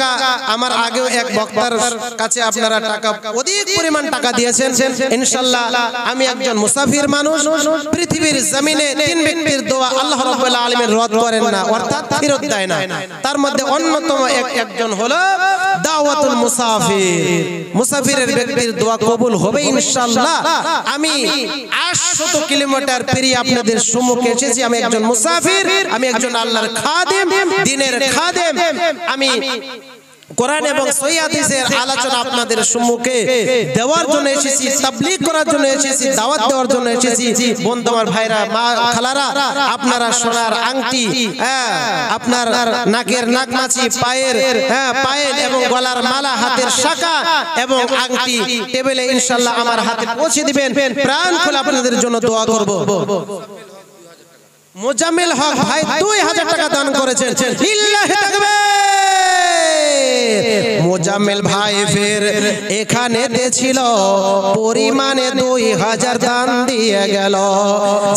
টাকা আমার আগেও এক বক্তার কাছে আপনারা টাকা অধিক পরিমাণ টাকা দিয়েছেন। ইনশাআল্লাহ আমি একজন মুসাফির মানুষ, পৃথিবীর জমিনে তিন ব্যক্তির দোয়া আল্লাহ রাব্বুল আলামিন রদ করেন না, অর্থাৎ ফেরত দেয় না। তার মধ্যে অন্যতম একজন হলো দাওয়াতুল মুসাফির। মুসাফিরের ব্যক্তির দোয়া কবুল হবে ইনশাআল্লাহ। আমি 800 কিলোমিটার পেরিয়ে আপনাদের সম্মুখে এসেছি। আমি একজন মুসাফির, আমি একজন আল্লাহর খাদেম, দ্বীনের খাদেম। আমি কোরআন এবং সহিহ হাদিসের আলোচনা আপনাদের সম্মুখে দেওয়ার জন্য এসেছি, তাবলীগ করার জন্য এসেছি, দাওয়াত দেওয়ার জন্য এসেছি। বন্ধু আমার ভাইরা, মা খালারা, আপনারা সোনার আংটি, আপনার নাকের নাকমাছি, পায়ের পায়েল এবং গলার মালা, হাতের শাঁখা এবং আংটি টেবিলে ইনশাআল্লাহ আমার হাতে পৌঁছে দিবেন। প্রাণ খুলে আপনাদের জন্য দোয়া করব। মোজাম্মেল হক ভাই 2000 টাকা দান করেছেন। লিল্লাহি তাকবীর। মোজাম্মেল ভাই ফের এখানে ছিল পরিমাণে 2000 দান দিয়ে গেল।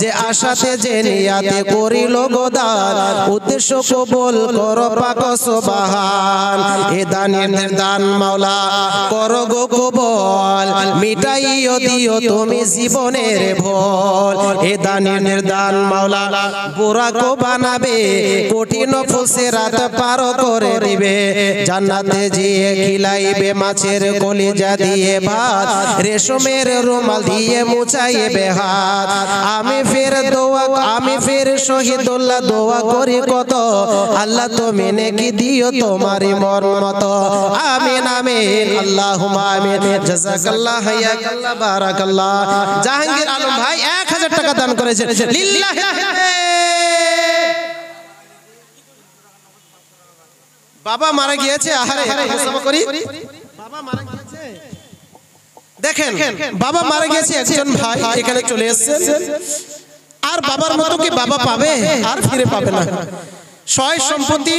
যে আশাতে যে নিয়াতে করিল গোদান, উদ্দেশ্য কবুল করো পাক সুবহান। এ দানের দান মাওলা করো গো কবুল, মিটাইও দিও তুমি জীবনের ভুল। এ দানের দান মাওলা বুরাকো বানাবে, কঠিন ফুলসিরাত পার করে দিবে। জান্নাতে জিয়ে খিলাইবে মাছের কলিজা দিয়ে ভাত, রেশমের রুমাল দিয়ে মুছাইবে হাত। আমি ফের শহীদুল্লাহ দোয়া করি কত, আল্লাহ তুমি নেকি দিও তোমারই মন মতো। আমিন আমিন আল্লাহুম্মা আমিন। জাযাকাল্লাহ হায়াকাল্লাহ বারাকাল্লাহ। জাহাঙ্গীর আলম ভাই 1000 টাকা দান করেছেন। লিল্লাহি বাবা মারা গিয়েছে, আহারে মুসাফা করি, বাবা মারা গিয়েছে। দেখেন, বাবা মারা গিয়েছে, একজন ভাই এখানে চলে এসেছেন। আর বাবার মতো কি বাবা পাবে? আর ফিরে পাবে না। সয় সম্পত্তি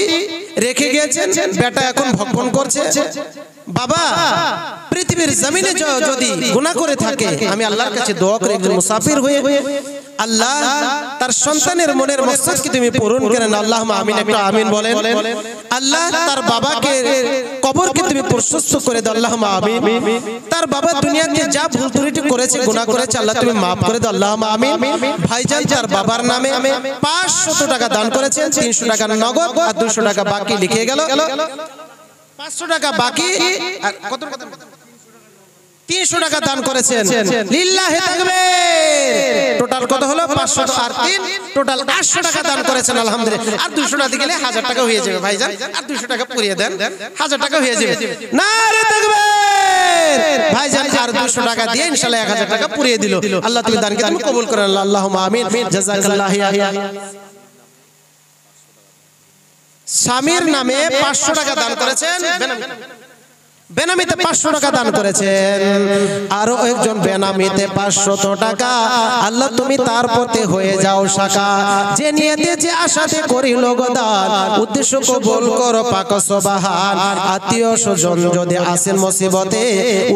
রেখে গিয়েছেন, বেটা এখন ভক্ষণ করছে। বাবা পৃথিবীর জমিনে যদি গুনাহ করে থাকে, আমি আল্লাহর কাছে দোয়া করি একজন মুসাফির হয়ে, আল্লাহ তার সন্তানের মনের মকসদকে তুমি পূরণ করেন। আল্লাহুম্মা আমিন। একটু আমিন বলেন। আল্লাহ তার বাবাকে কবরকে তুমি প্রশস্ত করে দাও। আল্লাহুম্মা আমিন। তার বাবা দুনিয়াতে যা ভুল ত্রুটি করেছে, গুনাহ করেছে, আল্লাহ তুমি maaf করে দাও। আল্লাহুম্মা আমিন। ভাইজান তার বাবার নামে 500 টাকা দান করেছেন, 300 টাকা নগদ আর 200 টাকা বাকি লিখে গেল। 500 টাকা বাকি, আর কত টাকা? 300 টাকা দান করেছেন। লিল্লাহি তাকবীর। টোটাল কত হলো? 500 আর 3 টোটাল 800 টাকা দান করেছেন। আলহামদুলিল্লাহ। আর 200 টাকা দিলে 1000 টাকা হয়ে যাবে ভাইজান। আর 200 টাকা পুরিয়ে দেন, 1000 টাকা হয়ে যাবে। নারে তাকবীর। ভাইজান আর 200 টাকা দিয়ে ইনশাআল্লাহ 1000 টাকা পুরিয়ে দিল। আল্লাহ তুমি দানকে তুমি কবুল করেন। আল্লাহুম্মা আমিন। জাযাকাল্লাহু খাইরান। স্বামীর নামে 500 টাকা দান করেছেন, বেনামিতে 500 টাকা দান করেছেন। আরো একজন বেনামিতে 500 টাকা। আল্লাহ তুমি তার পথে হয়ে যাও শাখা, যে নিয়তে যে আশাতে করিল গোদান, উদ্দেশ্য কবুল করো পাক সুবহান। আত্মীয় স্বজন যদি আসেন মুসিবতে,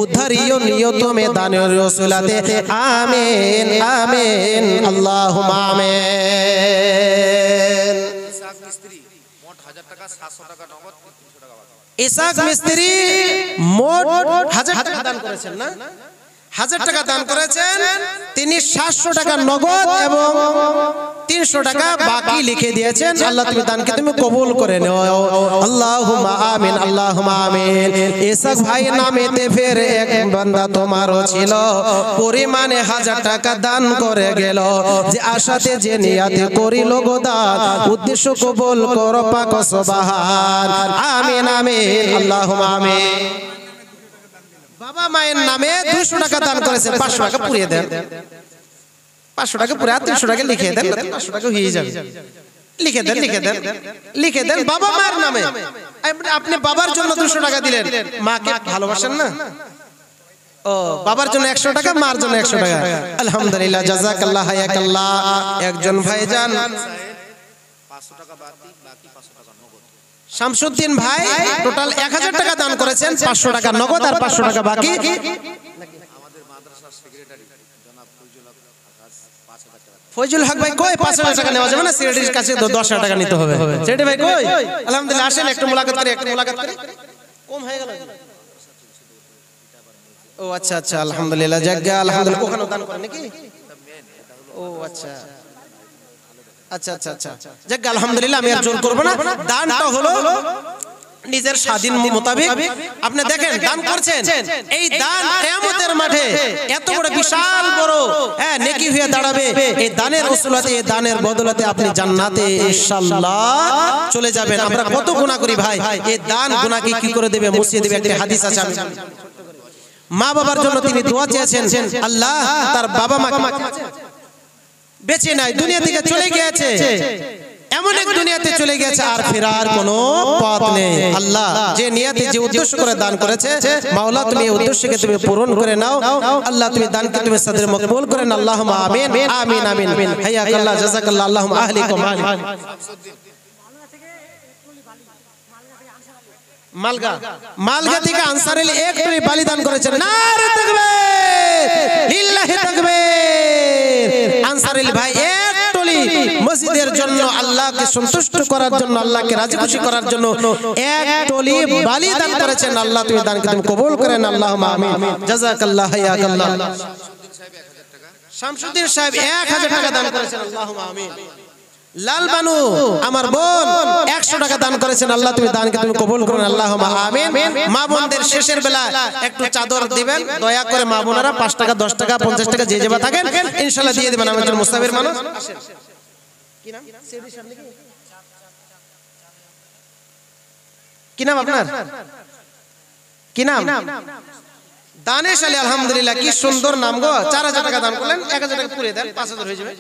উদ্ধারিও নিও তুমি দানের রসুলাতে। আমিন আমিন আল্লাহুম্মা আমিন। ইসাক মিস্ত্রি মোট 1000 টাকা দান করেছেন না? 1000 টাকা দান করেছেন। তিনি 700 টাকা নগদ এবং 300 টাকা বাকি লিখে দিয়েছেন। আল্লাহ তুমি দানকে তুমি কবুল করে নাও। আল্লাহুম্মা আমিন আল্লাহুম্মা আমিন। ইসাক ভাই নামেতে ফের এক বান্দা তোমারও ছিল, পরিমাণে 1000 টাকা দান করে গেল। যে আশাতে যে নিয়াতে করিল গোদান, উদ্দেশ্য কবুল করো পাক সুবহান। আমিন আমিন আল্লাহুম্মা আমিন। বাবা মায়ের নামে 200 টাকা দান করেছেন, 500 টাকা পুরিয়ে দেন। 500 টাকা পুরে 300 টাকা লিখে দেন, 500 টাকা হয়ে যাবে। লিখে দেন লিখে দেন লিখে দেন বাবা মায়ের নামে। আপনি বাবার জন্য 200 টাকা দিলেন, মাকে ভালোবাসেন না? ও বাবার জন্য 100 টাকা, মার জন্য 100 টাকা। আলহামদুলিল্লাহ, জাযাকাল্লাহ হায়াকাল্লাহ। একজন ভাইজান 500 টাকা বাকি 500 টাকা নগদ। শামসুদ্দিন ভাই টোটাল 1000 টাকা দান করেছেন, 500 টাকা নগদ আর 500 টাকা বাকি। আমাদের মাদ্রাসার সেক্রেটারি জনাব ফজলুল হক 5000 টাকা। ফয়জুল হক ভাই কই 5,000 টাকা নেওয়া যাবে না? সিআইডির কাছে 10,000 টাকা নিতে হবে। সেটা ভাই কই? আলহামদুলিল্লাহ, আসেন একটু মুলাকাত করি, কম হয়ে গেল। ও আচ্ছা আচ্ছা, আলহামদুলিল্লাহ, যাক আলহামদুলিল্লাহ। ওখানে দান করেন নাকি? ও আচ্ছা আচ্ছা আচ্ছা আচ্ছা, যাক আলহামদুলিল্লাহ, আমি আর জোর করব না। দানটা হলো নিজের স্বাধীন মোতাবেক। আপনি দেখেন দান করছেন, এই দান কিয়ামতের মাঠে এত বড় বিশাল বড় নেকি হয়ে দাঁড়াবে। এই দানের ওসিলাতে, এই দানের বদলতে আপনি জান্নাতে ইনশাআল্লাহ চলে যাবেন। আমরা কত গুনাহ করি ভাই, এই দান গুনাহকে কি করে দেবে, মুছিয়ে দেবে। একটা হাদিস আছে, মা বাবার জন্য তিনি দোয়া চেয়েছেন, আল্লাহ তার বাবা মা বেঁচে নাই, দুনিয়া থেকে চলে গিয়েছে, এমন এক দুনিয়াতে চলে গেছে আর ফেরার কোনো পথ নেই। আল্লাহ যে নিয়তে, যে উদ্দেশ্য করে দান করেছে, মাওলা তুমি এই উদ্দেশ্যকে তুমি পূরণ করে নাও। আল্লাহ তুমি দানকে তুমি সদরে মকবুল করে নাও। আল্লাহুম্মা আমিন আমিন আমিন। হায়াকাল্লাহ, জাযাকাল্লাহ, আল্লাহুম্মা আহলিকুম আহলি। মালগা থেকে আনসারুল এক টলি বালি দান করেছেন। নারে তাকবীর, লিল্লাহি তাকবীর। আনসারুল ভাই এক টলি মসজিদের জন্য, আল্লাহকে সন্তুষ্ট করার জন্য, আল্লাহকে রাজি খুশি করার জন্য এক টলি বালি দান করেছেন। আল্লাহ তুমি দানকে তুমি কবুল করেন। আল্লাহুম্মা আমিন, জাযাকাল্লাহ, হায়াকাল্লাহ। শামসুদ্দিন সাহেব 1000 টাকা দান করেছেন। আল্লাহুম্মা আমিন। লাল বানু আমার বোন 100 টাকা দান করেছেন। আল্লাহ তুমি দানকে তুমি কবুল করুন। আল্লাহুম্মা আমিন। মা বোনদের শেষের বেলা একটু চাদর দিবেন দয়া করে, মা বোনেরা 5 টাকা 10 টাকা 50 টাকা যে যেবা থাকেন ইনশাআল্লাহ দিয়ে দিবেন। আমি একজন মুস্তাফির মানুষ। কি নাম? কি নাম আপনার? কি নাম? দানেশ আলী। আলহামদুলিল্লাহ, কি সুন্দর নাম গো। 4000 টাকা দান করলেন, 1000 টাকা পুরে দেন, 5000 হয়ে যাবে।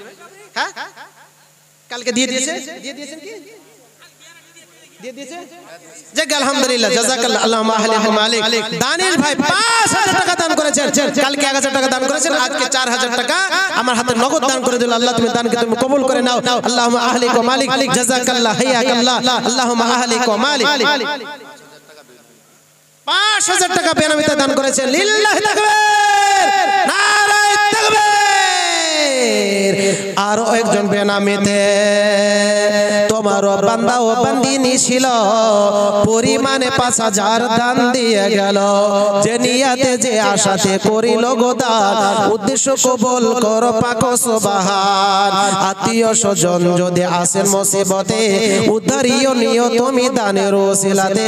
হ্যাঁ, কালকে দিয়ে দিয়েছে, দিয়ে দিয়েছেন কি? দিয়ে দিয়েছে, যাক আলহামদুলিল্লাহ, জাযাকাল্লাহ, আল্লাহুম্মা আহলিকুম মালিক। দানিশ ভাই 5000 টাকা দান করেছেন, কালকে 1000 টাকা দান করেছেন, আজকে 4000 টাকা আমার হাতে নগদ দান করে দিল। আল্লাহ তুমি দানকে তুমি কবুল করে নাও। আল্লাহুম্মা আহলিকুম মালিক, জাযাকাল্লাহ, হায়াকাল্লাহ, আল্লাহুম্মা আহলিকুম মালিক। 5000 টাকা বেনামিতে দান করেছেন। লিল্লাহি তাকবীর, নারায়ে তাকবীর। আর একজন বেনামিতে তোমার বান্দা ও বান্দিনী ছিল, পরিমাণে 5000 দান দিয়ে গেল। যে নিয়াতে, যে আশাতে করিল গো দান, উদ্দেশ্য কবুল করো পাক সুবহান। আত্মীয় স্বজন যদি আসেন মুসিবতে, উদ্ধারিও নিও তুমি দানের ওসিলাতে।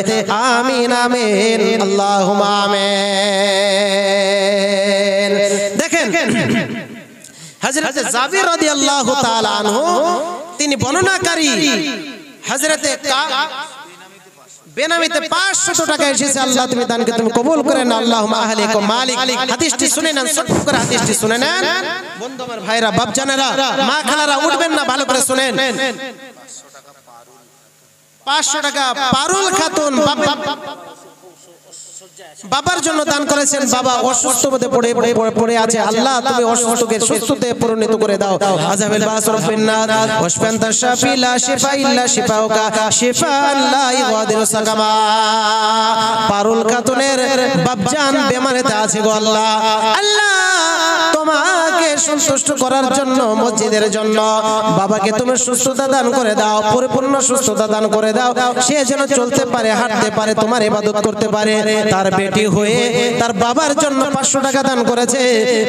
আমিন আমিন, আল্লাহুম্মা আমিন। দেখেন হযরত জাবির রাদিয়াল্লাহু তাআলা আনহু তিনি বর্ণনাকারী, হযরতে বেনামিতে 500 টাকা এসেছে। আল্লাহ তুমি দানকে তুমি কবুল করে নাও। আল্লাহুম্মা আহলিকুম মালিক। হাদিসটি শুনে নেন, ছোট করে হাদিসটি শুনে নেন। বন্ধু আমার ভাইরা, বাপজানেরা, মা খালারা, উঠবেন না, ভালো করে শুনেন। 500 টাকা পারুল খাতুন বাবার জন্য দান করেছেন। বাবা অসুস্থ হতে পড়ে আছে। আল্লাহ তুমি অসুস্থকে সুস্থতে পরিণত করে দাও। আযাবিল বাসর ফিন্নার ওয়াশফান্তা শাফি লা শিফা ইল্লা শিফাউকা শিফাআন লা ইগাদিরু সাকামা। পারুল খাতুনের বাপজান বেমারেতে আছে গো আল্লাহ। আল্লাহ তোমাকে সন্তুষ্ট করার জন্য, মসজিদের জন্য বাবাকে তুমি সুস্থতা দান করে দাও, পরিপূর্ণ সুস্থতা দান করে দাও। সে যেন চলতে পারে, হাঁটতে পারে, তোমার ইবাদত করতে পারে। তার বেটি হয়ে তার বাবার জন্য 500 টাকা দান করেছে।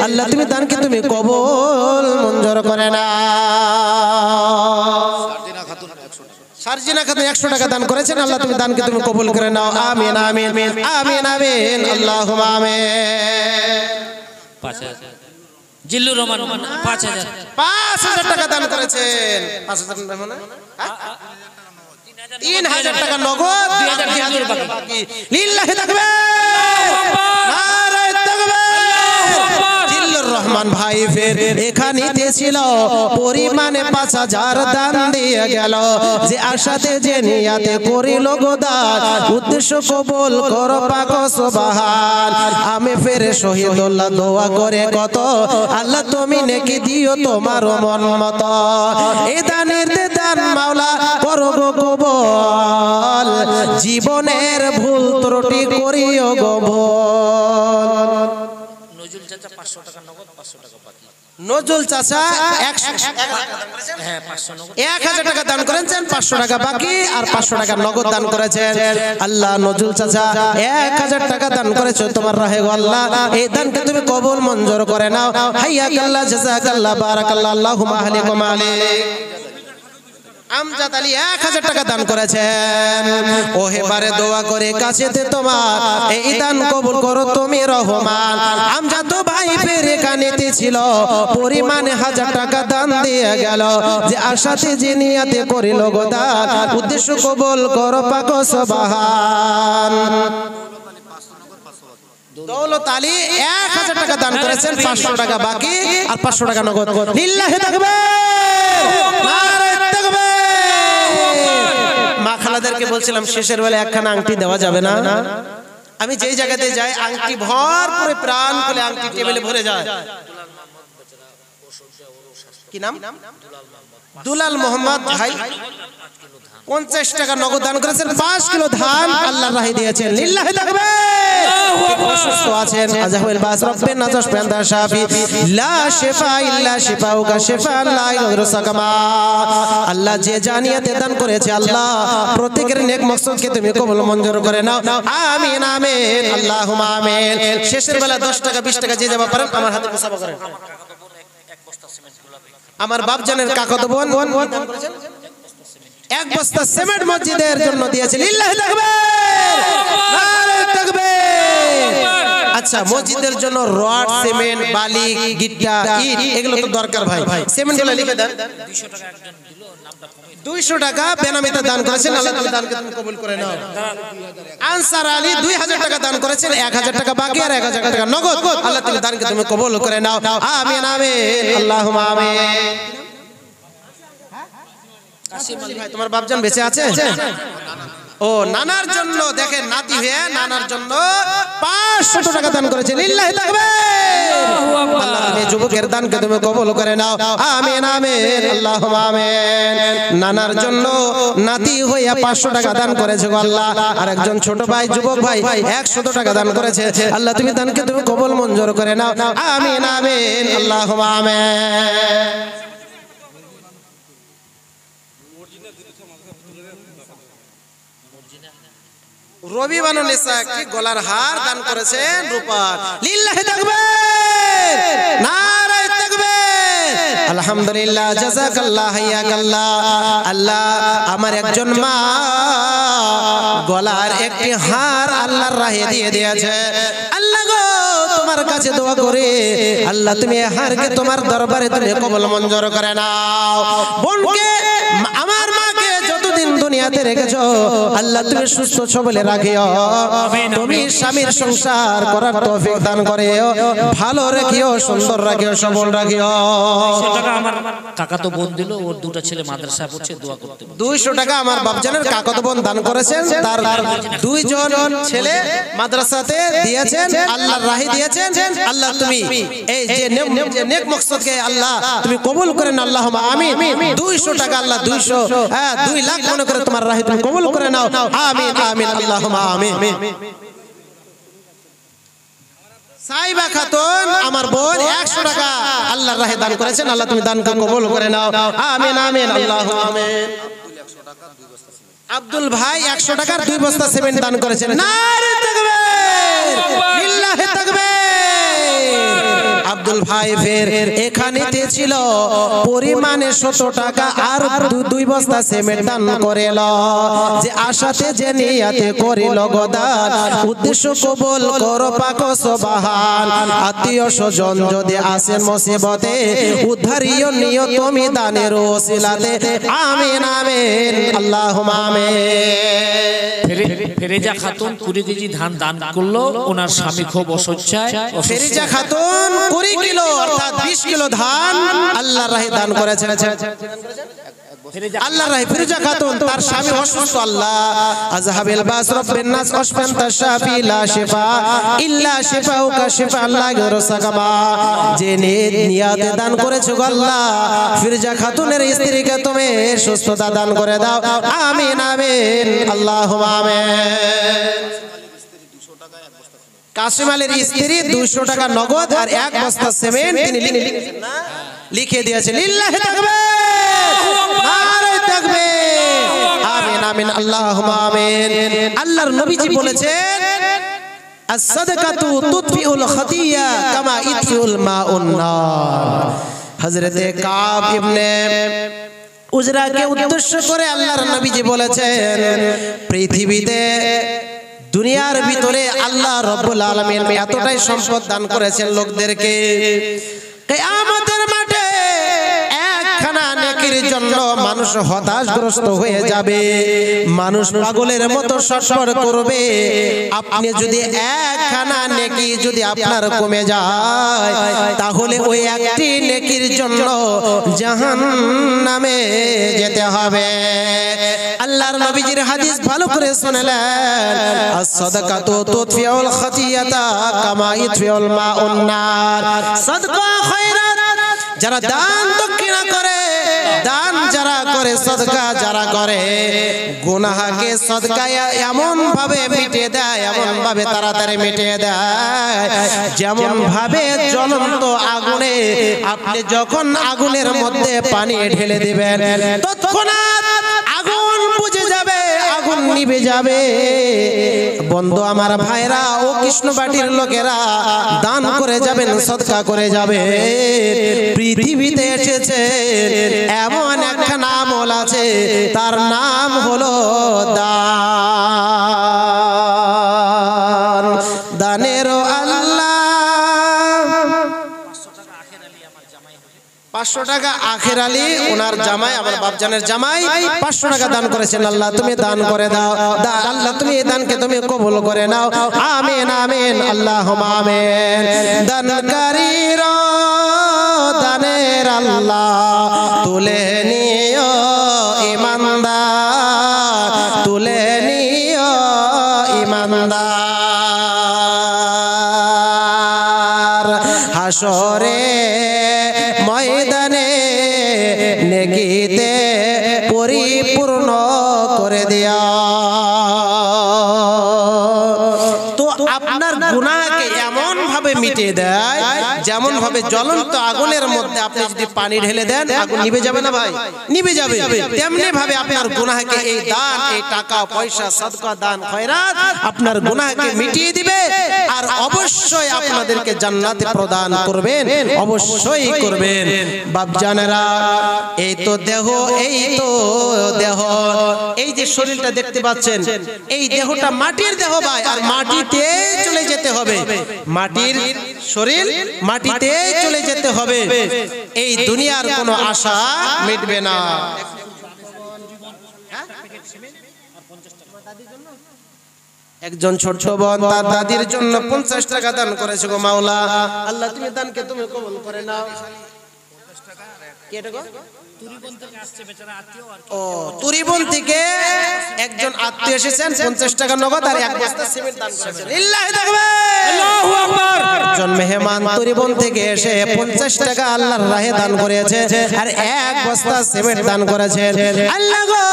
আল্লাহ তুমি দানকে তুমি কবুল মঞ্জুর করে নাও। সারজিনা খাতুন 100 টাকা দান করেছেন। আল্লাহ তুমি দানকে তুমি কবুল করে নাও। আমিন আমিন আমিন আমিন, আল্লাহুম্মা আমিন। 5000 জিল্লুর রহমান 5000 টাকা দান করেছেন। 5000 মানে 3000 টাকা নগদ, 2000 বাকি। লিল্লাহি তাকবীর, নারায়ে তাকবীর। জিল্লুর রহমান ভাই ফের এখানেতে ছিল, পরিমাণে 5000 দান দিয়ে গেল। যে আশাতে, যে নিয়াতে করিল গো দান, উদ্দেশ্য কবুল করো পাক সুবহান। আমি ফের শহীদুল্লাহ দোয়া করে কত, আল্লাহ তুমি নেকি দিও তোমার মন মতো। এই দানের দান মাওলা করো গো কবুল, জীবনের ভুল ত্রুটি করিও গো ভুল। নজরুল চাচা 500 টাকা নগদ, 500 টাকা বাকি। নজরুল চাচা হ্যাঁ 500 নগদ 1000 টাকা দান করেছেন, 500 টাকা বাকি আর 500 টাকা নগদ দান করেছেন। আল্লাহ নজরুল চাচা 1000 টাকা দান করেছো তোমার রাহে গো আল্লাহ, এই দানকে তুমি কবুল মঞ্জুর করে নাও। হাইয়াকাল্লাহ জাযাকাল্লাহ বারাকাল্লাহ আল্লাহুম্মা আহলিকুম আলাইক। আমজাদ আলী 1000 টাকা দান করেছেন। ও হেবারে দোয়া করে কাছেতে তোমার এই দান কবুল করো তুমি রহমান। আমজাদ ভাই ফেরে কানেতে ছিল পরিমাণে 1000 টাকা দান দিয়ে গেল, যে আশাতে যে নিয়াতে করিল গো দান, উদ্দেশ্য কবুল করো পাক সুবহান। দৌলত আলী 1000 টাকা দান করেছেন, 500 টাকা বাকি আর 500 টাকা নগদ। লিল্লাহি তাকবীর, নারে তাকবীর। মা খালাদেরকে বলছিলাম শেষের বেলা একখানা আংটি দেওয়া যাবে না? আমি যেই জায়গাতে যাই আংটি ভর করে প্রাণ খুলে আংটি টেবিলে ভরে যায়। কি নাম? দুলাল মোহাম্মদ ভাই 50 টাকা নগদ দান করেছেন, 5 কিলো ধান আল্লাহর রাহে দিয়েছেন। লিল্লাহি তাকবীর। অসুস্থ আছেন আজহাবিল বাস রব্বিন নাজাশ পেন্দা শাফি লা শিফা ইল্লা শিফাউকা শিফা লা ইলাহা সাকামা। আল্লাহ যে জানিয়াতে দান করেছে আল্লাহ প্রত্যেকের নেক মকসদকে তুমি কবুল মঞ্জুর করে নাও। আমিন আমিন আল্লাহুম্মা আমিন। শেষের বেলা 10 টাকা 20 টাকা যে যাবা পারেন আমার হাতে মুসাফা করেন। আমার বাপজানের কাকাতো বোন দান করেছেন 1 বস্তা সিমেন্ট মসজিদের জন্য দিয়েছে। লিল্লাহি তাকবীর, নারে তাকবীর। আচ্ছা মসজিদের জন্য রড সিমেন্ট বালি গিট্টা ইট এগুলো তো দরকার ভাই, সিমেন্টগুলো লিখে দেন। 200 টাকা একজন দিল, নামটা কমে 200 টাকা বেনামিতে দান করেছেন, আল্লাহ তুমি দানকে তুমি কবুল করে নাও। আনসার আলী 2000 টাকা দান করেছেন, 1000 টাকা বাকি আর 1000 টাকা নগদ, আল্লাহ তুমি দানকে তুমি কবুল করে নাও। আমিন আমিন আল্লাহুম্মা আমিন। কাসিম আলী ভাই তোমার বাপজান বেঁচে আছে? ও নানার জন্য দেখেন নাতি হয়ে নানার জন্য 500 টাকা দান করেছে। লিল্লাহি তাকবীর। আল্লাহ তুমি যুবকের দানকে তুমি কবুল করে নাও। আমিন আমিন আল্লাহুম্মা আমিন। নানার জন্য নাতি হইয়া 500 টাকা দান করেছে গো আল্লাহ। আর একজন ছোট ভাই যুবক ভাই 100 টাকা দান করেছে, আল্লাহ তুমি দানকে তুমি কবুল মঞ্জুর করে নাও। আমিন আমিন আল্লাহুম্মা আমিন। রবি বানু নিসা কি গলার হার দান করেছেন রূপার। লিল্লাহি তাকবীর, নারে তাকবীর। আলহামদুলিল্লাহ জাযাকাল্লাহ হাইয়াকাল্লাহ। আল্লাহ আমার একজন মা গলার একটি হার আল্লাহর রাহে দিয়ে দিয়েছে। আল্লাহ গো তোমার কাছে দোয়া করে আল্লাহ তুমি এই হারকে তোমার দরবারে তুমি কবুল মঞ্জুর করে নাও। বোনকে আমার মাকে যতদিন দুনিয়াতে রেখেছো আল্লাহ তুমি সুস্থ সবলে রাখিও, তুমি স্বামীর সংসার করার তৌফিক দান করিও, ভালো রাখিও, সুন্দর রাখিও, সবল রাখিও। 200 টাকা আমার কাকাতো বোন দিল, ওর দুটো ছেলে মাদ্রাসায় পড়ছে, দোয়া করতে বলছে। 200 টাকা আমার বাপজানের কাকাতো বোন দান করেছেন, তার 2 জন ছেলে মাদ্রাসাতে দিয়েছেন, আল্লাহর রাহে দিয়েছেন। আল্লাহ তুমি এই যে নেক মকসদকে আল্লাহ তুমি কবুল করেন আল্লাহুম্মা আমিন। 200 টাকা আল্লাহ 200 2 লাখ মনে করে তোমার রাহে তুমি কবুল করে নাও। আমিন আমিন আল্লাহুম্মা আমিন। সাইবা খাতুন আমার বোন 100 টাকা আল্লাহর রাহে দান করেছেন, আল্লাহ তুমি দানকে কবুল করে নাও। আমিন আমিন আল্লাহুম্মা আমিন। আব্দুল ভাই 100 টাকার 2 বস্তা সিমেন্ট দান করেছেন। নারে তাকবীর, লিল্লাহি তাকবীর। আব্দুল ভাই ফের এখানেতে ছিল পরিমাণে 100 টাকা আর 2 বস্তা সিমেন্ট দান করেল, যে আশাতে যে নিয়াতে করিল গো দান, উদ্দেশ্য কবুল করো পাক সুবহান। আত্মীয় স্বজন যদি আসেন মুসিবতে উদ্ধারিও নিও তুমি দানের ওসিলাতে। আমিন আমিন আল্লাহুম্মা আমিন। ফেরেজা খাতুন 20 কেজি ধান দান করলো, ওনার স্বামী খুব অসচ্ছায়। ফেরেজা খাতুন 20 কিলো অর্থাৎ 20 কিলো ধান আল্লাহর রাহে দান করেছেন। আল্লাহর রাহে ফেরেজা খাতুন তার স্বামী অসুস্থ। আল্লাহ আযহাবিল বাস রব্বিন নাস আশফান্তা শাফি লা শিফা ইল্লা শিফাউকা শিফা লা ইলাহা সাকামা। যে নিয়াতে দান করেছো গো আল্লাহ ফেরেজা খাতুনের স্ত্রীকে তুমি সুস্থতা দান করে দাও। আমিন আমিন আল্লাহুম্মা আমিন। কাসিম আলীর স্ত্রী 200 টাকা নগদ আর 1 বস্তা সিমেন্ট তিনি লিখে দিয়েছেন। লিল্লাহি তাকবীর, নারে তাকবীর, আমিন আমিন আল্লাহুম্মা আমিন। আল্লাহর নবীজি বলেছেন as-sadaqatu tudfi'ul khatiya kama yudfi'ul ma'un nar। হযরতে কাব ইবনে উজরাকে উদ্দেশ্য করে আল্লাহর নবীজি বলেছেন পৃথিবীতে দুনিয়ার ভিতরে আল্লাহ রাব্বুল আলামিন এতটাই সম্পদ দান করেছেন লোকদেরকে, কিয়ামতের মাঠে একখানা নেকির জন্য মানুষ হতাশগ্রস্ত হয়ে যাবে, মানুষ পাগলের মতো ছটফট করবে। আপনি যদি একখানা নেকি যদি আপনার কমে যায় তাহলে ওই একটি নেকির জন্য জাহান্নামে যেতে হবে। আল্লাহর নবীজির হাদিস ভালো করে শুনলেন, as-sadaqatu tudfi'ul khati'ata kama yudfi'ul ma'un nar। সাদকা খায়রাত, যারা দান দক্ষিণা করে, দান যারা করে, সাদকা যারা করে, গুনাহকে সাদকায় এমন ভাবে মিটিয়ে দেয়, এমন ভাবে তাড়াতাড়ি মিটিয়ে দেয় যেমন ভাবে জ্বলন্ত আগুনে আপনি যখন আগুনের মধ্যে পানি ঢেলে দিবেন তৎক্ষণাৎ আগুন বুঝে যাবে, আগুন নিভে যাবে। বন্ধু আমার ভাইরা ও কৃষ্ণবাটির লোকেরা, দান করে যাবেন, সদকা করে যাবে। পৃথিবীতে এসেছে এমন একখানা আমল আছে, তার নাম হলো দান। দানেরও আল্লাহ 500 টাকা আখের আলী ওনার জামাই, আমার বাপজানের জামাই 500 টাকা দান করেছেন। আল্লাহ তুমি দান করে দাও, আল্লাহ তুমি এই দানকে তুমি কবুল করে নাও, আমিন আমিন আল্লাহুম্মা আমিন। দানকারীর দানের আল্লাহ তুলে নিও ঈমানদার, তুলে নিও ঈমানদার। হাসরে ময়দানে নেকিতে পরিপূর্ণ করে দেয়া। তো আপনার গুনাহকে এমন ভাবে মিটিয়ে দেয় যেমন ভাবে জ্বলন্ত আগুনের মধ্যে আপনি যদি পানি ঢেলে দেন আগুন নিভে যাবে না ভাই, নিভে যাবে। তেমনি ভাবে আপনার গুনাহকে এই দান, এই টাকা পয়সা, সাদকা, দান, খয়রাত আপনার গুনাহকে মিটিয়ে দিবে আর অবশ্যই আপনাদেরকে জান্নাতে প্রদান করবেন, অবশ্যই করবেন। বাপজানেরা, এই তো দেহ, এই তো দেহ, এই যে শরীরটা দেখতে পাচ্ছেন, এই দেহটা মাটির দেহ ভাই, আর মাটিতে চলে যেতে হবে। মাটির শরীর মাটিতে চলে যেতে হবে। এই দুনিয়ার কোনো আশা মিটবে না। একজন ছোট বোন তার দাদির জন্য 50 টাকা দান করেছে। গো মাওলা, আল্লাহ তুমি দানকে তুমি কবুল করে নাও। তুরিবন থেকে একজন আত্মীয় এসেছেন, 50 টাকা নগদ আর 1 বস্তা সিমেন্ট দান করেছেন। লিল্লাহি তাকবীর, আল্লাহু আকবার। একজন মেহমান তুরিবন থেকে এসে 50 টাকা আল্লাহর রাহে দান করেছে আর 1 বস্তা সিমেন্ট দান করেছেন। আল্লাহ গো,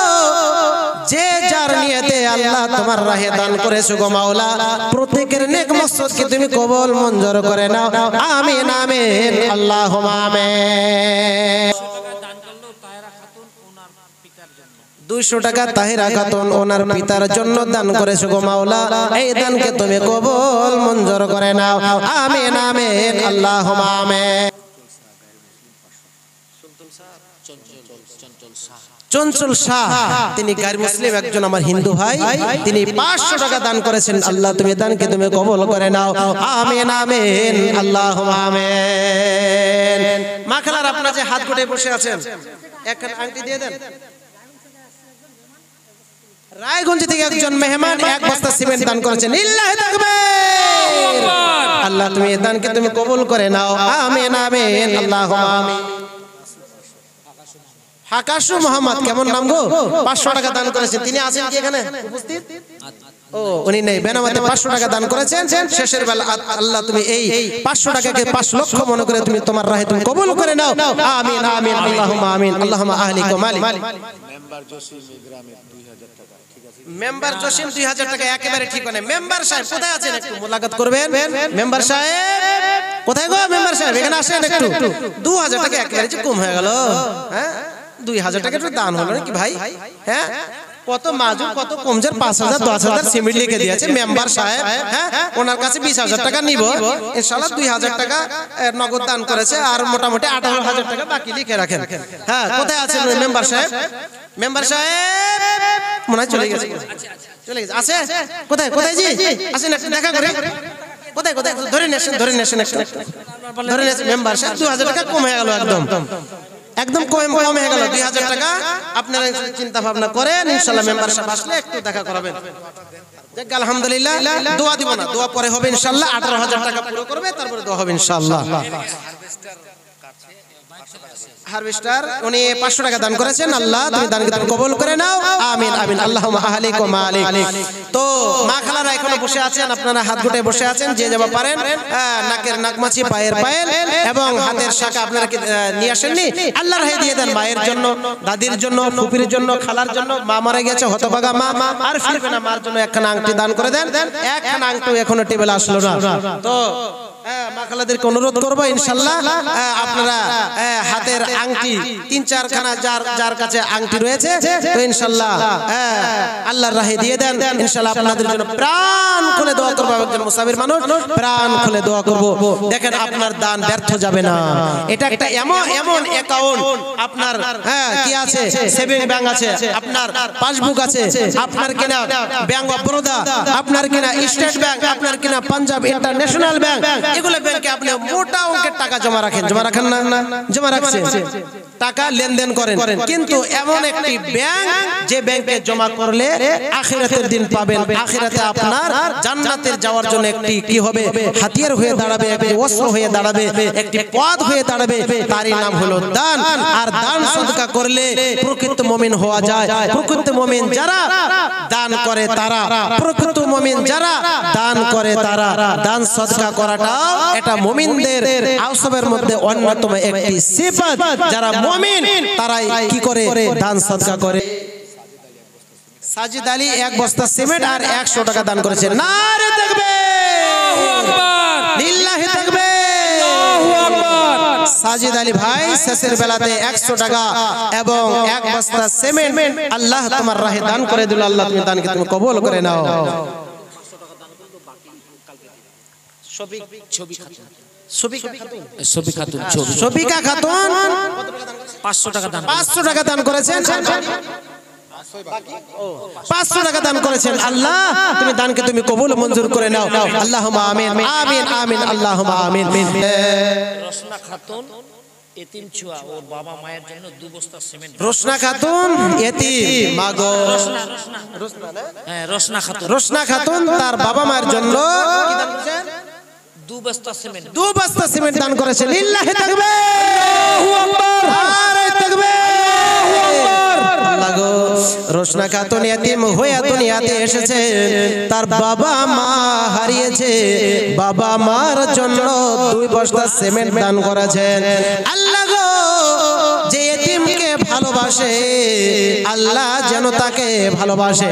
যে যার নিয়তে আল্লাহ তোমার রাহে দান করেছো গো মাওলা, প্রত্যেকের নেক মকসদকে তুমি কবুল মঞ্জুর করে নাও, আমিন আমিন আল্লাহুম্মা আমিন। 200 টাকা তাহিরা খাতুন ওনার পিতার জন্য দান করেছো গো মাওলা, এই দানকে তুমি কবুল মঞ্জুর করে নাও, আমিন আমিন আল্লাহুম্মা আমিন। চঞ্চল শাহ, তিনি গায়র মুসলিম, একজন আমার হিন্দু ভাই, তিনি 500 টাকা দান করেছেন। আল্লাহ তুমি দানকে তুমি কবুল করে নাও, আমিন আমিন আল্লাহুম্মা আমিন। মা খালার আপনারা যে হাত গুটে বসে আছেন, একখান আংটি দিয়ে দেন। রায়গঞ্জ থেকে একজন মেহমান 1 বস্তা সিমেন্ট দান করেছেন। লিল্লাহি তাকবীর, আল্লাহ তুমি এই দানকে তুমি কবুল করে নাও, আমিন আমিন আল্লাহুম্মা আমিন। আকাশু মোহাম্মদ, কেমন নাম গো, 500 টাকা দান করেছেন। তিনি আছেন কি এখানে উপস্থিত? ও উনি নেই, বেনামাতে 500 টাকা দান করেছেন। শেষের বেলা আল্লাহ তুমি এই 500 টাকাকে 5 লক্ষ মনে করে তুমি তোমার রাহে তুমি কবুল করে নাও, আমিন আমিন আল্লাহুম্মা আমিন। আল্লাহুম্মা আহলিক ওয়া মালিক। মেম্বার জসিম গ্রামের 2000 টাকা। মেম্বার জসিম 2000 টাকা একেবারে ঠিক হয়। মেম্বার সাহেব কোথায় আছেন, একটু মোলাকাত করবেন। মেম্বার সাহেব কোথায় গো? মেম্বার সাহেব এখানে আসেন একটু। 2000 টাকা একেবারে যে কম হয়ে গেল। হ্যাঁ 2000 টাকা একটু দান হলো নাকি ভাই? হ্যাঁ কত মাজুর কত কমজোর 5000 10000 সিমেন্ট লিখে দিয়েছে মেম্বার সাহেব। হ্যাঁ ওনার কাছে 20000 টাকা নিব ইনশাআল্লাহ। 2000 টাকা নগদ দান করেছে আর মোটামুটি 18000 টাকা বাকি লিখে রাখেন। হ্যাঁ কোথায় আছেন মেম্বার সাহেব? মেম্বার সাহেব মনে হয় চলে গেছে। চলে গেছে আছে কোথায়? কোথায় জি আসেন একটু দেখা করে। কোথায় কোথায় ধরে নেছেন ধরে নেছেন একটু ধরে নেছেন। মেম্বার সাহেব 2000 টাকা কম হয়ে গেল, একদম একদম কম হয়ে গেল 2000 টাকা। আপনারা চিন্তা ভাবনা করেন ইনশাআল্লাহ মেম্বার সাহেব আসলে একটু দেখা করাবেন। দেখ আলহামদুলিল্লাহ দোয়া দিব না, দোয়া পরে হবে ইনশাআল্লাহ। 18000 টাকা পুরো করবে তারপরে দোয়া হবে ইনশাআল্লাহ। হারভেস্টার উনি 500 টাকা দান করেছেন। আল্লাহ তুমি দানকে তুমি কবুল করে নাও, আমিন আমিন। আল্লাহুম্মা আহলিক ওয়া মালিক। তো মা খালারা এখনো বসে আছেন, আপনারা হাত গুটে বসে আছেন, যে যাবা পারেন নাকের নাকমাছি পায়ের পায়েল এবং হাতের শাখা আপনারা কি নিয়ে আসেননি? আল্লাহর রাহে দিয়ে দেন। মায়ের জন্য, দাদির জন্য, ফুপির জন্য, খালার জন্য, মা মারা গেছে হতভাগা মা আর ফিরবে না, মার জন্য একখানা আংটি দান করে দেন। একখানা আংটি এখনো টেবিলে আসলো না। তো মা খালাদেরকে অনুরোধ করবো ইনশাআল্লাহ আপনারা হাতের আংটি 3-4 খানা যার কাছে আংটি রয়েছে তো ইনশাআল্লাহ আল্লাহর রাহে দিয়ে দেন ইনশাআল্লাহ। আপনাদের জন্য প্রাণ খুলে দোয়া করব। একজন মুসাফির মানুষ প্রাণ খুলে দোয়া করব। দেখেন আপনার দান ব্যর্থ যাবে না। এটা একটা এমন অ্যাকাউন্ট আপনার কি আছে, সেভিং ব্যাংক আছে, আপনার পাসবুক আছে, আপনার কিনা ব্যাংক অফ বরোদা, আপনার কিনা স্টেট ব্যাংক, আপনার কিনা পাঞ্জাব ইন্টারন্যাশনাল ব্যাংক, এগুলো ব্যাংকে আপনি মোটা অঙ্কের টাকা জমা রাখেন। জমা রাখেন না? জমা রাখছেন, টাকা লেনদেন করেন। কিন্তু এমন একটি ব্যাংক যে ব্যাংকে জমা করলে আখিরাতের দিন পাবেন, আখিরাতে আপনার জান্নাতের যাওয়ার জন্য একটি কি হবে, হাতিয়ার হয়ে দাঁড়াবে, একটি অস্ত্র হয়ে দাঁড়াবে, একটি পথ হয়ে দাঁড়াবে। তারই নাম হলো দান। আর দান সদকা করলে প্রকৃত মুমিন হওয়া যায়। প্রকৃত মুমিন যারা দান করে তারা, প্রকৃত মুমিন যারা দান করে তারা, দান সদকা করাটাও এটা মুমিনদের আওসাফের মধ্যে অন্যতম একটি সিফাত। যারা মুমিন তারাই কি করে, দান সদকা করে। সাজিদ আলী 1 বস্তা সিমেন্ট আর 100 টাকা দান করেছেন। নারে তাকবীর, আল্লাহু আকবার, লিল্লাহি তাকবীর, আল্লাহু আকবার। সাজিদ আলী ভাই শেষের বেলাতে 100 টাকা এবং 1 বস্তা সিমেন্ট আল্লাহ তোমার রাহে দান করে দিল। আল্লাহ তুমি দানকে তুমি কবুল করে নাও। সবিকা খাতুন 500 টাকা দান, 500 টাকা দান করেছেন। 500 টাকা দান করেছেন। আল্লাহ তুমি দানকে তুমি কবুল মঞ্জুর করে নাও। আল্লাহুম্মা আমিন আমিন আমিন আল্লাহুম্মা আমিন। রসনা খাতুন এতিম ছোয়া, ওর বাবা মায়ের জন্য 2 বস্তা সিমেন্ট। রসনা খাতুন এতিম মাগো, রসনা খাতুন, রসনা খাতুন তার বাবা মায়ের জন্য কি দান করেছেন? 2 বস্তা সিমেন্ট, 2 বস্তা সিমেন্ট দান করেছেন। লিল্লাহি তাকবীর, আল্লাহু আকবার, নারে তাকবীর, আল্লাহু আকবার। আল্লাহ গো, রসনা খাতুন এতিম হয়ে দুনিয়াতে এসেছে, তার বাবা মা হারিয়েছে, বাবা মার জন্য 2 বস্তা সিমেন্ট দান করেছেন। আল্লাহ গো, যে এতিমকে ভালোবাসে আল্লাহ যেন তাকে ভালোবাসে।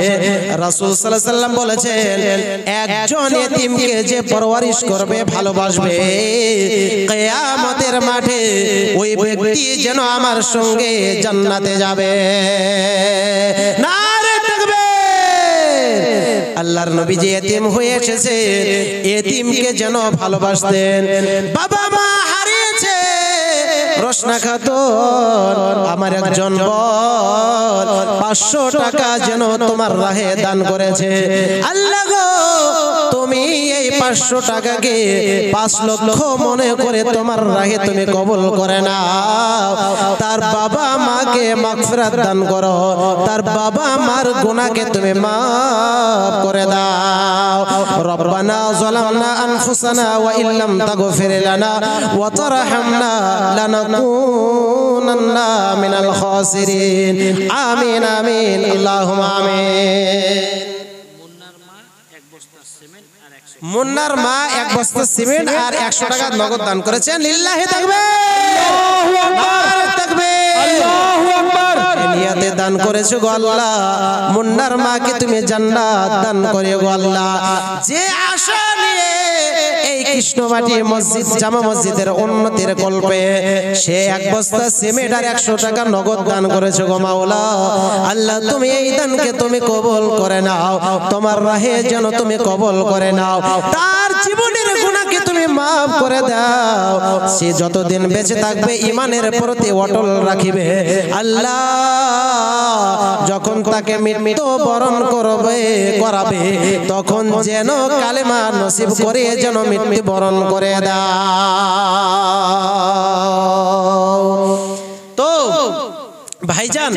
রাসূল সাল্লাল্লাহু আলাইহি ওয়াসাল্লাম বলেছেন, একজন এতিমকে যে পরওয়ারিশ করবে, ভালোবাসবে, কিয়ামতের মাঠে ওই ব্যক্তি যেন আমার সঙ্গে জান্নাতে যাবে। নারে তাকবীর। আল্লাহর নবী যে এতিম হয়ে এসেছে, এতিমকে যেন ভালোবাসতেন। বাবা মা হারিয়েছে, রসনা খাতুন আমার একজন বল 500 টাকা যেন তোমার রাহে দান করেছে। আল্লাহ গো, তুমি এই 500 টাকাকে 5 লক্ষ মনে করে তোমার রাহে তুমি কবুল করে নাও। তার বাবা মাকে মাগফিরাত দান করো, তার বাবা মার গুনাহকে তুমি মাফ করে দাও। রব্বানা যালামনা আনফুসানা ওয়া ইল্লাম তাগফির লানা ওয়া তারহামনা লানাকুনান্না মিনাল খাসিরিন। আমিন আমিন আল্লাহুম্মা আমিন। মুন্নার মা 1 বস্তা সিমেন্ট আর 100 টাকা নগদ দান করেছেন। লিল্লাহি তাকবীর, আল্লাহু আকবার, আল্লাহু আকবার। নিয়ত দুনিয়াতে দান করেছো গো আল্লাহ, মুন্নার মাকে তুমি জান্নাত দান করে গো আল্লাহ। যে আশা নিয়ে এই কৃষ্ণবাটি মসজিদ জামা মসজিদের উন্নতির কল্পে সে এক বস্তা সিমেন্ট আর 100 টাকা নগদ দান করেছো গো মাওলা, আল্লাহ তুমি এই দানকে তুমি কবুল করে নাও, তোমার রাহে যেন তুমি কবুল করে নাও, তার জীবনের গুনাহকে তুমি মাফ করে দাও, সে যতদিন বেঁচে থাকবে ঈমানের প্রতি অটল রাখিবে আল্লাহ। যখন তাকে মৃত্যু বরণ করাবে তখন যেন কালেমা নসিব করে যেন মৃত্যু বরণ করে দাও। তো ভাইজান,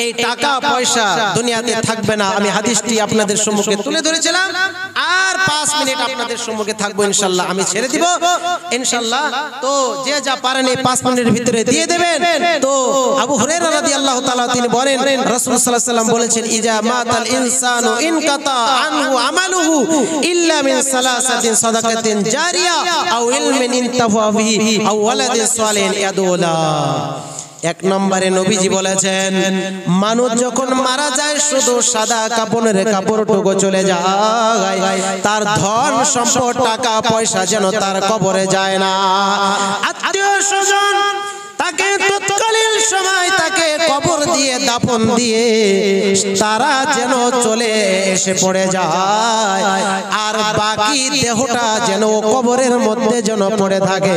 এই টাকা পয়সা দুনিয়াতে থাকবে না, আমি হাদিসটি আপনাদের সম্মুখে তুলে ধরেছিলাম। আর 5 মিনিট আপনাদের সম্মুখে থাকবো ইনশাআল্লাহ, আমি ছেড়ে দিব ইনশাআল্লাহ। তো যে যা পারেন এই 5 মিনিটের ভিতরে দিয়ে দেবেন। তো আবু হুরায়রা রাদিয়াল্লাহু তাআলা তিনি বলেন, রাসূল সাল্লাল্লাহু আলাইহি ওয়াসাল্লাম বলেছেন, ইজা মাতাল ইনসানু ইনকাতা আনহু আমালুহু ইল্লা মিন সালাসাতিন সাদাকাতিন জারিয়া আও ইলমিন ইনতাফা বিহি আও ওয়ালাদিন সালিহিন ইয়াদুলা। 1 নম্বরে নবীজি বলেছেন, মানুষ যখন মারা যায় শুধু সাদা কাপড়ের কাপড়টুকু চলে যায়, তার ধন সম্পদ টাকা পয়সা যেন তার কবরে যায় না। আত্মীয় স্বজন তাকে তৎকালীন সময় তাকে কবর দিয়ে দাফন দিয়ে তারা যেন চলে এসে পড়ে যায়, আর বাকি দেহটা যেন কবরের মধ্যে যেন পড়ে থাকে।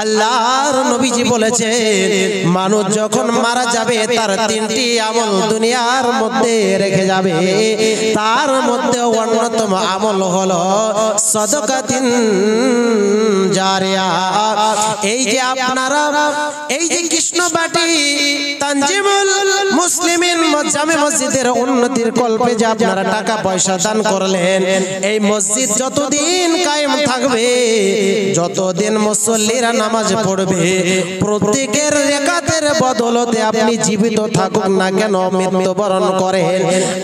আল্লাহর নবীজি বলেছেন, মানুষ যখন মারা যাবে তার 3টি আমল দুনিয়ার মধ্যে রেখে যাবে, তার মধ্যে অন্যতম আমল হলো সাদাকাতিন জারিয়া। এই যে আপনারা এই যে কৃষ্ণবাটি তানজিমুল মুসলিমিন জামে মসজিদের উন্নতির কল্পে যে আপনারা টাকা পয়সা দান করলেন, এই মসজিদ যতদিন কায়েম থাকবে, যতদিন মুসল্লিরা নামাজ পড়বে, প্রত্যেকের রাকাতের বদলতে আপনি জীবিত থাকুক না কেন মৃত্যুবরণ করেন,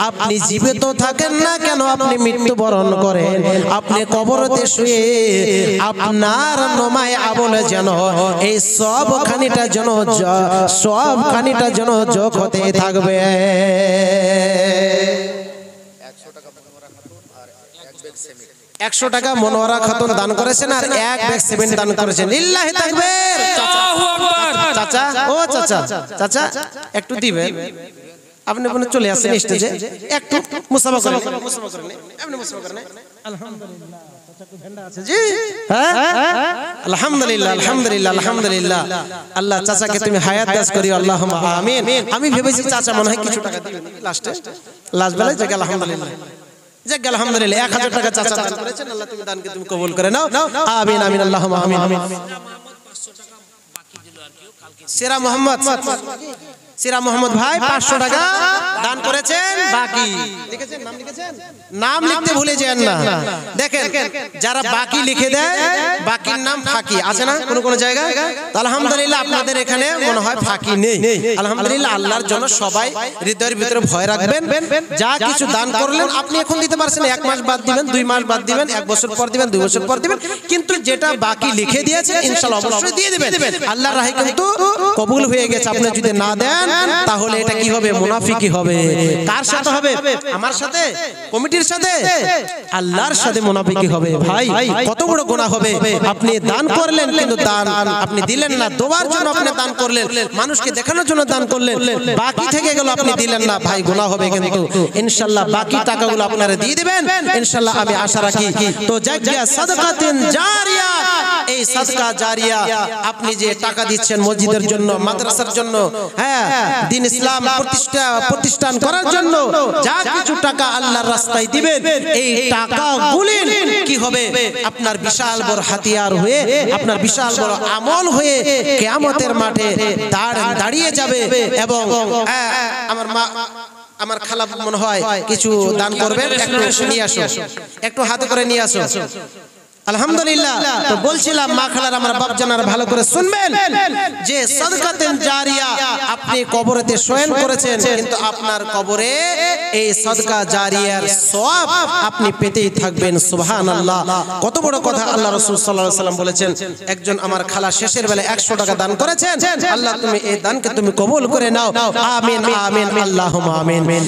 আপনি জীবিত থাকেন না কেন আপনি মৃত্যুবরণ করেন, আপনি কবরতে শুয়ে আপনার নমায় আমলে যেন এই সবখানিটা যেন যোগ হতে থাকবে। 100 টাকা মনোয়ারা খাতুন দান করেছেন আর 1 ব্যাগ সিমেন্ট দান করেছেন। লিল্লাহি তাকবীর। চাচা, ও চাচা, চাচা একটু দিবেন, আপনি বলে চলে আসেন স্টেজে, একটু মুসাফা করেন, আপনি মুসাফা করেন। আলহামদুলিল্লাহ, জি হ্যাঁ আলহামদুলিল্লাহ, আলহামদুলিল্লাহ, আলহামদুলিল্লাহ। আল্লাহ চাচাকে তুমি হায়াত দাস করিও, আল্লাহুম্মা আমিন। আমি ভেবেছি চাচা মনে হয় কিছু টাকা দিবেন লাস্ট বেলায়, যাক আলহামদুলিল্লাহ, যাক আলহামদুলিল্লাহ। 1000 টাকা চাচা দান করেছেন, আল্লাহ তুমি দানকে তুমি কবুল করে নাও, আমিন আমিন, আল্লাহুম্মা আমিন। সেরা মোহাম্মদ ভাই 500 টাকা দান করেছেন বাকি। লিখেছেন, নাম লিখেছেন? নাম লিখতে ভুলে যান না। দেখেন যারা বাকি লিখে দেয়, বাকির নাম ফাঁকি আছে না কোন জায়গায়? আলহামদুলিল্লাহ আপনাদের এখানে মনে হয় ফাঁকি নেই। আলহামদুলিল্লাহ, আল্লাহর জন্য সবাই হৃদয়ের ভিতরে ভয় রাখবেন। যা কিছু দান করলেন আপনি এখন দিতে পারছেন, 1 মাস বাদ দিবেন, 2 মাস বাদ দিবেন, 1 বছর পর দিবেন, 2 বছর পর দিবেন, কিন্তু যেটা বাকি লিখে দিয়েছেন ইনশাআল্লাহ অবশ্যই দিয়ে দিবেন। আল্লাহর রাহে কিন্তু কবুল হয়ে গেছে। আপনি যদি না দেন তাহলে এটা কি হবে? মুনাফিকি হবে। কার সাথে হবে? আমার সাথে, কমিটির সাথে, আল্লাহর সাথে মুনাফিকি হবে। ভাই কত বড় গুনাহ হবে। আপনি দান করলেন কিন্তু দান আপনি দিলেন না, দোবার জন্য আপনি দান করলেন, মানুষকে দেখানোর জন্য দান করলেন, বাকি থেকে গেল আপনি দিলেন না, ভাই গুনাহ হবে। কিন্তু ইনশাআল্লাহ বাকি টাকাগুলো আপনারা দিয়ে দিবেন ইনশাআল্লাহ, আমি আশা রাখি। তো জাকিয়া সাদাকাতিন জারিয়া, এই সাদকা জারিয়া আপনি যে টাকা দিচ্ছেন মসজিদের জন্য, মাদ্রাসার জন্য, হ্যাঁ দিন ইসলাম প্রতিষ্ঠান করার জন্য, যা কিছু টাকা আল্লাহর রাস্তায় দিবেন, এই টাকাগুলো কি হবে? আপনার বিশাল বড় হাতিয়ার হয়ে, আপনার বিশাল বড় আমল হয়ে কিয়ামতের মাঠে দাঁড়িয়ে যাবে। এবং আমার খালা মনে হয় কিছু দান করবেন, একটু নিয়ে আসো, একটু হাতে করে নিয়ে আসো। আলহামদুলিল্লাহ। তো বলছিলাম মা খালার আমার বাপ জানার ভালো করে শুনবেন যে সাদকাতুন জারিয়া আপনি কবরেতে শয়ন করেছেন, কিন্তু আপনার কবরে এই সাদকা জারিয়ার সওয়াব আপনি পেতেই থাকবেন। সুবহানাল্লাহ, কত বড় কথা আল্লাহ রাসূল সাল্লাল্লাহু আলাইহি ওয়াসাল্লাম বলেছেন। একজন আমার খালা শেষের বেলায় 100 টাকা দান করেছেন, আল্লাহ তুমি এই দানকে তুমি কবুল করে নাও। আমিন আমিন আল্লাহুম্মা আমিন।